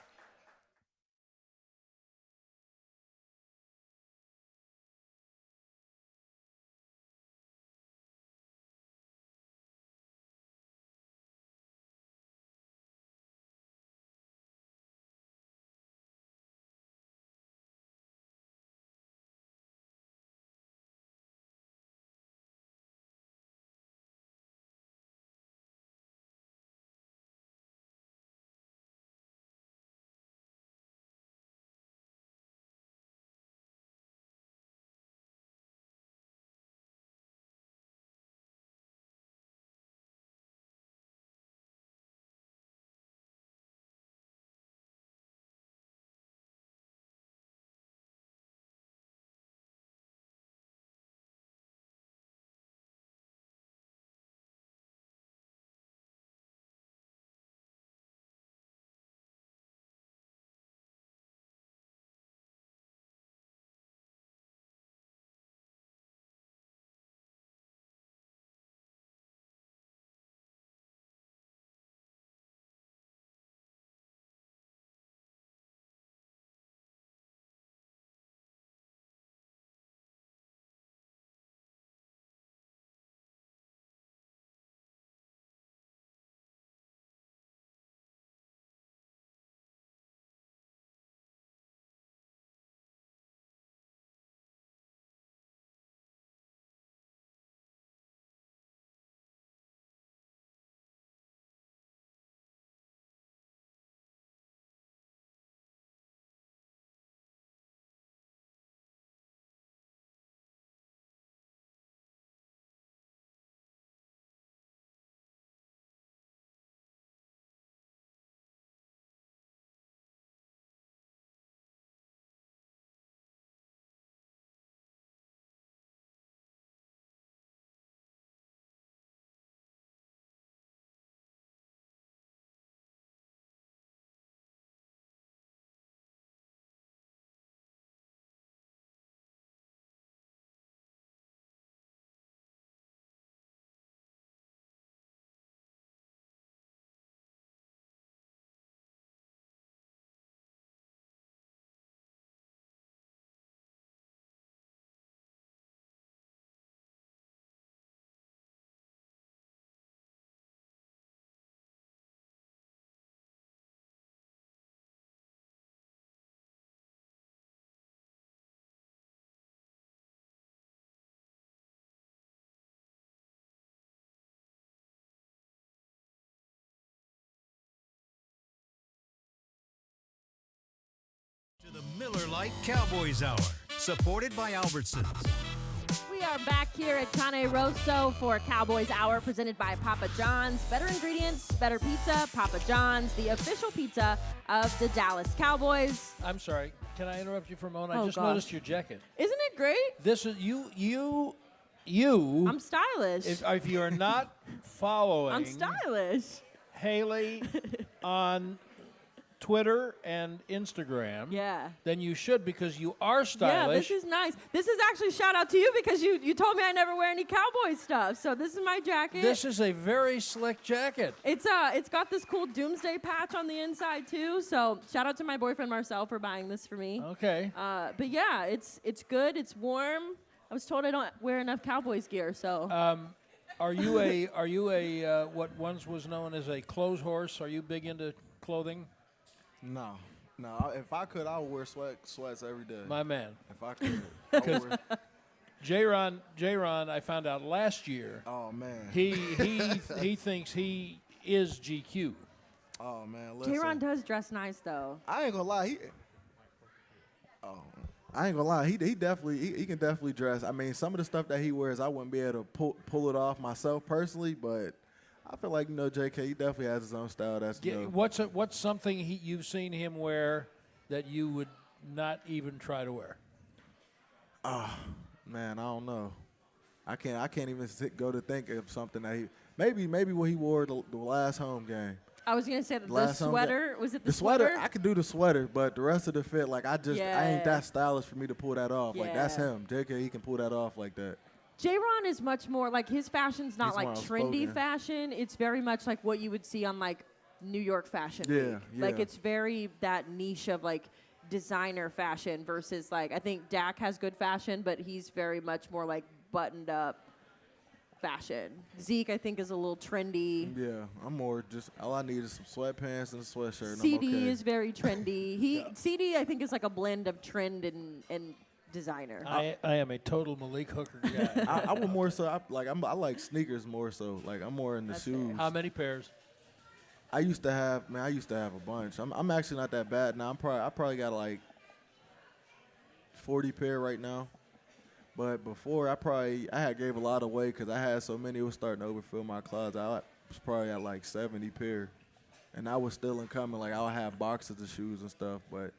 To the Miller Lite Cowboys Hour, supported by Albertsons. We are back here at Cane Rosso for Cowboys Hour, presented by Papa John's. Better ingredients, better pizza. Papa John's, the official pizza of the Dallas Cowboys. I'm sorry. Can I interrupt you for a moment? I Oh, just gosh. noticed your jacket. Isn't it great? This is you. I'm stylish. If you are not following I'm stylish. Haley on Twitter and Instagram, Yeah. then you should, because you are Yeah, stylish. this is nice. This is actually shout out to you, because you told me I never wear any Cowboy stuff. So this is my jacket. This is a very slick jacket. It's got this cool doomsday patch on the inside too. So shout out to my boyfriend Marcel for buying this for me. Okay. But yeah, it's good. It's warm. I was told I don't wear enough Cowboys gear, so. Are you a what once was known as a clothes horse? Are you big into clothing? No. If I could, I would wear sweats every day. My man. If I could. I would wear, J-Ron, I found out last year. Oh man. He thinks he is GQ. Oh man. Listen. J-Ron does dress nice though. I ain't gonna lie. I ain't gonna lie. He definitely he can definitely dress. I mean, some of the stuff that he wears, I wouldn't be able to pull it off myself personally, but I feel like JK, he definitely has his own style. That's What's something you've seen him wear that you would not even try to wear? Man, I don't know. I can't even go to think of something that he maybe what he wore the last home game. I was gonna say the sweater. Was it the sweater? sweater? I could do the sweater, but the rest of the fit, like I ain't that stylish for me to pull that off. Like that's him. JK, he can pull that off like that. J-Ron is much more like his fashion's not He's like more trendy outspoken. fashion. It's very much like what you would see on like New York Fashion Yeah, Week. Like yeah. it's very that niche of like designer fashion versus like I think Dak has good fashion, but he's very much more like buttoned up fashion. Zeke I think is a little trendy. Yeah, I'm more just all I need is some sweatpants and a sweatshirt. And CD I'm okay. is very trendy. CD I think is like a blend of trend and designer. I am a total Malik Hooker guy. I would more so I like sneakers more so. Like I'm more in the That's shoes. fair. How many pairs? I used to have a bunch. I'm actually not that bad now. I probably got like 40 pair right now. But before I had gave a lot away because I had so many. It was starting to overfill my closet. I was probably at like 70 pair, and I was still incoming. Like I would have boxes of shoes and stuff. But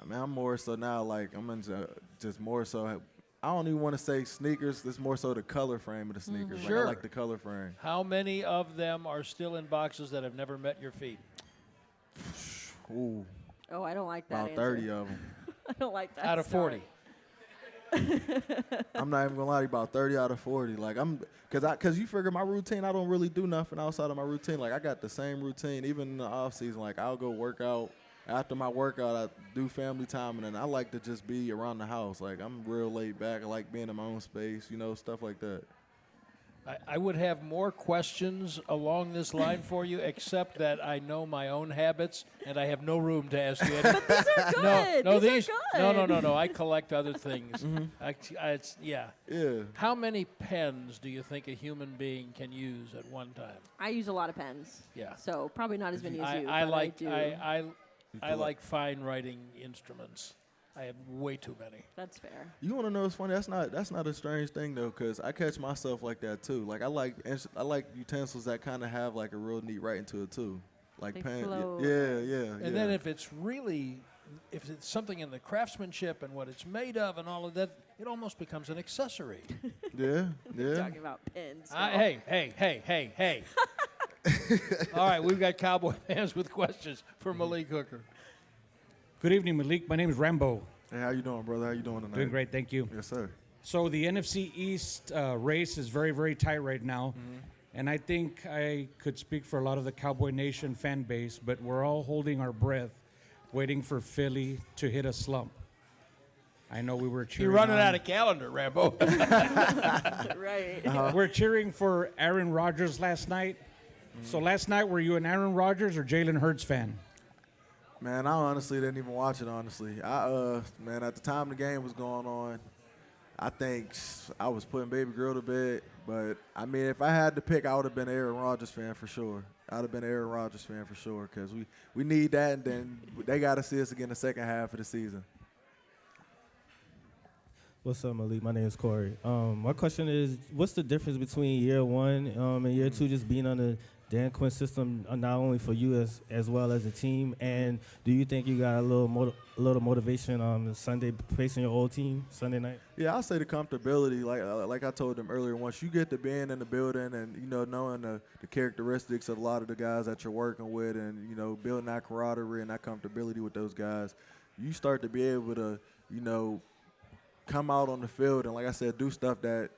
I mean, I'm more so now. Like I'm into just more so. I don't even want to say sneakers. It's more so the color frame of the sneakers. Like, Sure. I like the color frame. How many of them are still in boxes that have never met your feet? Ooh, Oh, I don't like that about answer. 30 of them. I don't like that. Out of 40. I'm not even gonna lie to you, about 30 out of 40. Like cause you figure my routine, I don't really do nothing outside of my routine. Like I got the same routine, even in the off season. Like I'll go work out. After my workout, I do family time, and then I like to just be around the house. Like I'm real laid back. I like being in my own space, stuff like that. I would have more questions along this line for you, except that I know my own habits, and I have no room to ask you anything. These are good. No, These are good. No. I collect other things. Yeah. Yeah. How many pens do you think a human being can use at one time? I use a lot of pens. Yeah. So probably not as many as you. I but like do. I like fine writing instruments. I have way too many. That's fair. You want to know what's funny? That's not a strange thing though, cause I catch myself like that too. Like I like utensils that kind of have like a real neat writing to it too, like They pen. flow. Yeah. And then if it's something in the craftsmanship and what it's made of and all of that, it almost becomes an accessory. yeah. Talking about pens. Hey. All right, we've got Cowboy fans with questions for Malik Hooker. Good evening, Malik. My name is Rambo. Hey, how you doing, brother? How you doing tonight? Doing great, thank you. Yes, sir. So the NFC East race is very, very tight right now. And I think I could speak for a lot of the Cowboy Nation fan base, but we're all holding our breath, waiting for Philly to hit a slump. I know we were cheering. You're running on- out of calendar, Rambo. Right. We're cheering for Aaron Rodgers last night. So last night, were you an Aaron Rodgers or Jalen Hurts fan? Man, I honestly didn't even watch it. Honestly, man, at the time the game was going on, I think I was putting baby girl to bed. But I mean, if I had to pick, I would have been an Aaron Rodgers fan for sure. I'd have been an Aaron Rodgers fan for sure because we need that, and then they got to see us again the second half of the season. What's up, Malik? My name is Corey. My question is, what's the difference between year one and year two just being on the Dan Quinn system, not only for you as well as the team? And do you think you got a little motivation on Sunday facing your old team Sunday night? Yeah, I'll say the comfortability. Like I told them earlier, once you get to being in the building and knowing the characteristics of a lot of the guys that you're working with, and building that camaraderie and that comfortability with those guys, you start to be able to come out on the field and, like I said, do stuff that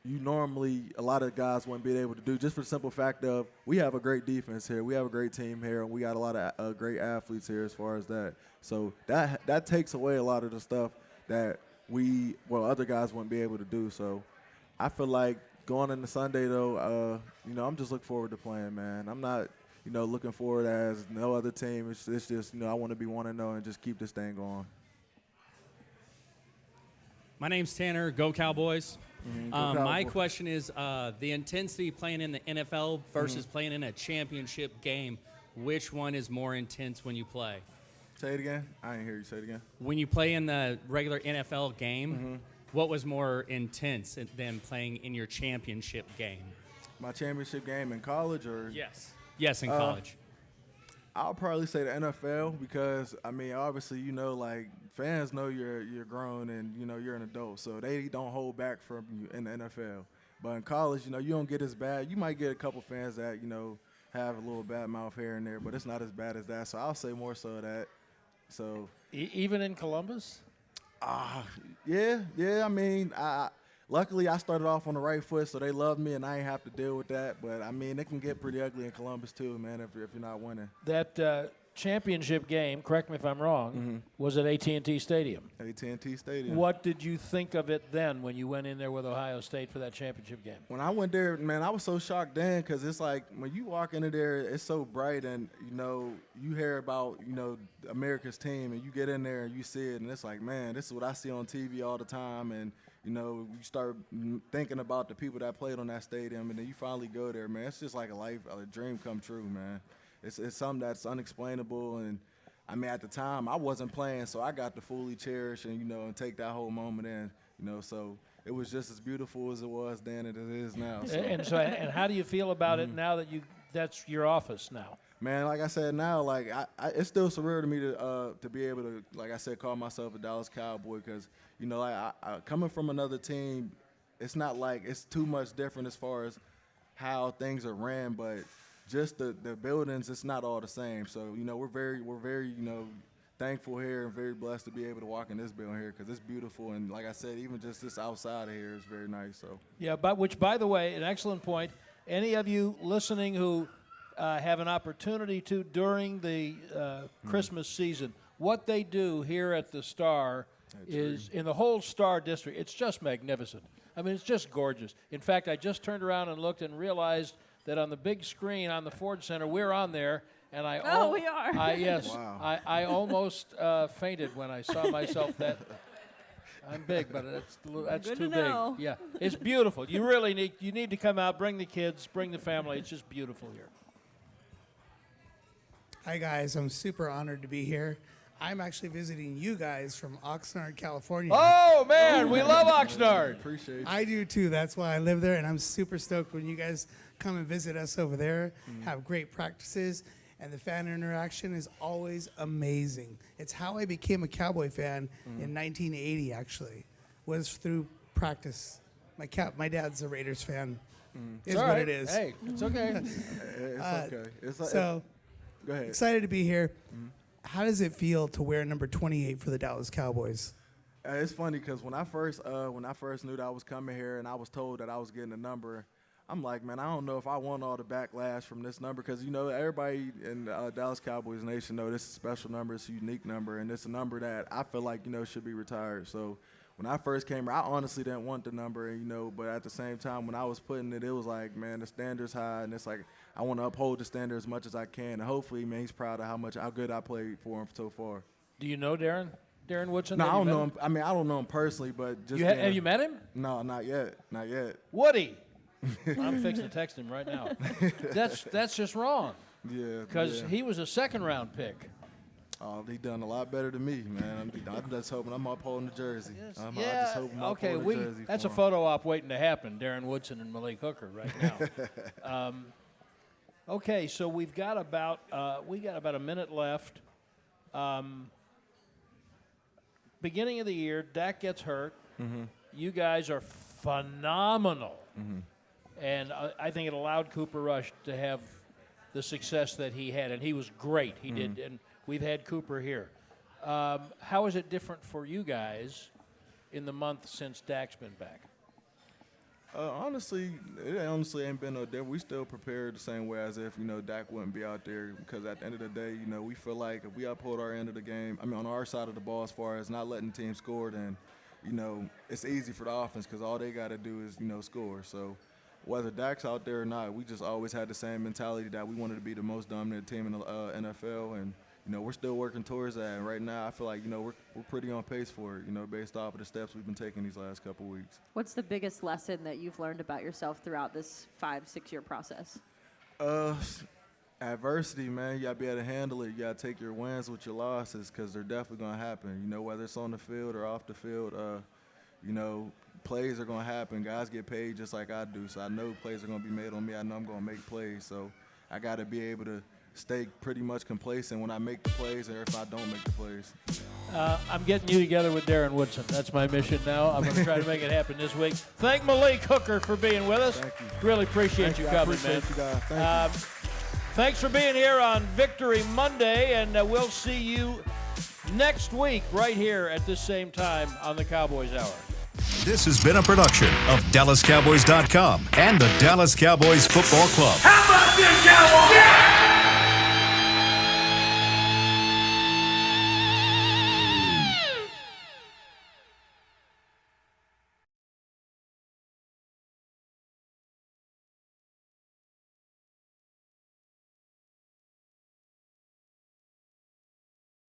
you normally a lot of guys wouldn't be able to do, just for the simple fact of we have a great defense here, we have a great team here, and we got a lot of great athletes here as far as that. So that takes away a lot of the stuff that other guys wouldn't be able to do. So I feel like going into Sunday though, I'm just looking forward to playing, man. I'm not looking forward as no other team. It's just I want to be 1-0 and just keep this thing going. My name's Tanner. Go Cowboys. Go My Cowboys. question is the intensity playing in the NFL versus playing in a championship game. Which one is more intense when you play? Say it again. I didn't hear you say it again. When you play in the regular NFL game, what was more intense than playing in your championship game? My championship game in college, or Yes. Yes, in college. I'll probably say the NFL because I mean, obviously, you know, like fans know you're grown and you know you're an adult, so they don't hold back from you in the NFL. But in college, you know, you don't get as bad. You might get a couple fans that you know have a little bad mouth here and there, but it's not as bad as that. So I'll say more so that. So Even in Columbus? yeah. I mean, luckily I started off on the right foot, so they loved me and I ain't have to deal with that. But I mean, it can get pretty ugly in Columbus too, man. If you're not winning. That championship game, correct me if I'm wrong, was at AT&T Stadium. AT&T Stadium. What did you think of it then when you went in there with Ohio State for that championship game? When I went there, man, I was so shocked then because it's like when you walk into there, it's so bright and, you know, you hear about, you know, America's team and you get in there and you see it and it's like, man, this is what I see on TV all the time. And, you know, you start thinking about the people that played on that stadium and then you finally go there, man. It's just like a dream come true, man. It's something that's unexplainable and, I mean, at the time, I wasn't playing, so I got to fully cherish and, you know, and take that whole moment in, you know, so it was just as beautiful as it was then and it is now. So. And how do you feel about it now that that's your office now? Man, like I said, now, like, it's still surreal to me to be able to, like I said, call myself a Dallas Cowboy because, you know, I coming from another team, it's not like it's too much different as far as how things are ran, but just the buildings, it's not all the same. So, you know, we're very, you know, thankful here and very blessed to be able to walk in this building here because it's beautiful. And like I said, even just this outside of here is very nice. So Yeah, but which, by the way, an excellent point. Any of you listening who have an opportunity to during the Christmas season, what they do here at the Star is in the whole Star District, it's just magnificent. I mean, it's just gorgeous. In fact, I just turned around and looked and realized that on the big screen on the Ford Center, we're on there, and I we are. Yes, Wow. I almost fainted when I saw myself. That I'm big, but that's Good too to big. know. Yeah, it's beautiful. You really need to come out, bring the kids, bring the family. It's just beautiful here. Hi, guys. I'm super honored to be here. I'm actually visiting you guys from Oxnard, California. Oh man, we love Oxnard. appreciate you. I do too. That's why I live there, and I'm super stoked when you guys come and visit us over there. Have great practices, and the fan interaction is always amazing. It's how I became a Cowboy fan in 1980. Actually, was through practice. My dad's a Raiders fan. Is All what right. it is. Hey, it's okay. It's okay. It's like, So go ahead. excited to be here. How does it feel to wear number 28 for the Dallas Cowboys? It's funny because when I first knew that I was coming here and I was told that I was getting a number, I'm like, man, I don't know if I want all the backlash from this number because, you know, everybody in Dallas Cowboys Nation know this is a special number, it's a unique number, and it's a number that I feel like, you know, should be retired. So when I first came here, I honestly didn't want the number, you know, but at the same time, when I was putting it, it was like, man, the standard's high, and it's like I want to uphold the standard as much as I can, and hopefully, man, he's proud of how good I played for him so far. Do you know Darren Woodson? No, Have I you don't met know him. I mean, I don't know him personally, but just have you met him? No, not yet. Woody. I'm fixing to text him right now. That's just wrong Yeah, because he was a second-round pick. Oh, he done a lot better than me, man. I'm just hoping I'm upholding the jersey. I'm Yeah. just hoping I'm Okay. upholding the jersey That's for a him. photo op waiting to happen. Darren Woodson and Malik Hooker right now. Okay, so we've got about a minute left. Beginning of the year, Dak gets hurt. You guys are phenomenal, and I think it allowed Cooper Rush to have the success that he had, and he was great. He did, and we've had Cooper here. How is it different for you guys in the month since Dak's been back? Honestly, it honestly ain't been no different. We still prepared the same way as if, you know, Dak wouldn't be out there because at the end of the day, you know, we feel like if we uphold our end of the game, I mean, on our side of the ball as far as not letting the team score, then, you know, it's easy for the offense because all they got to do is, you know, score. So whether Dak's out there or not, we just always had the same mentality that we wanted to be the most dominant team in the NFL. And, we're still working towards that. And right now, I feel like, we're pretty on pace for it, based off of the steps we've been taking these last couple weeks. What's the biggest lesson that you've learned about yourself throughout this 5-6 year process? Adversity, man. You got to be able to handle it. You got to take your wins with your losses because they're definitely going to happen. Whether it's on the field or off the field, plays are going to happen. Guys get paid just like I do, so I know plays are going to be made on me. I know I'm going to make plays, so I got to be able to stay pretty much complacent when I make the plays or if I don't make the plays. I'm getting you together with Darren Woodson. That's my mission now. I'm going to try to make it happen this week. Thank Malik Hooker for being with us. Thank you. Really appreciate you coming, man. You guys. Thank you. Thanks for being here on Victory Monday, and we'll see you next week right here at this same time on the Cowboys Hour. This has been a production of DallasCowboys.com and the Dallas Cowboys Football Club. How about this, Cowboys?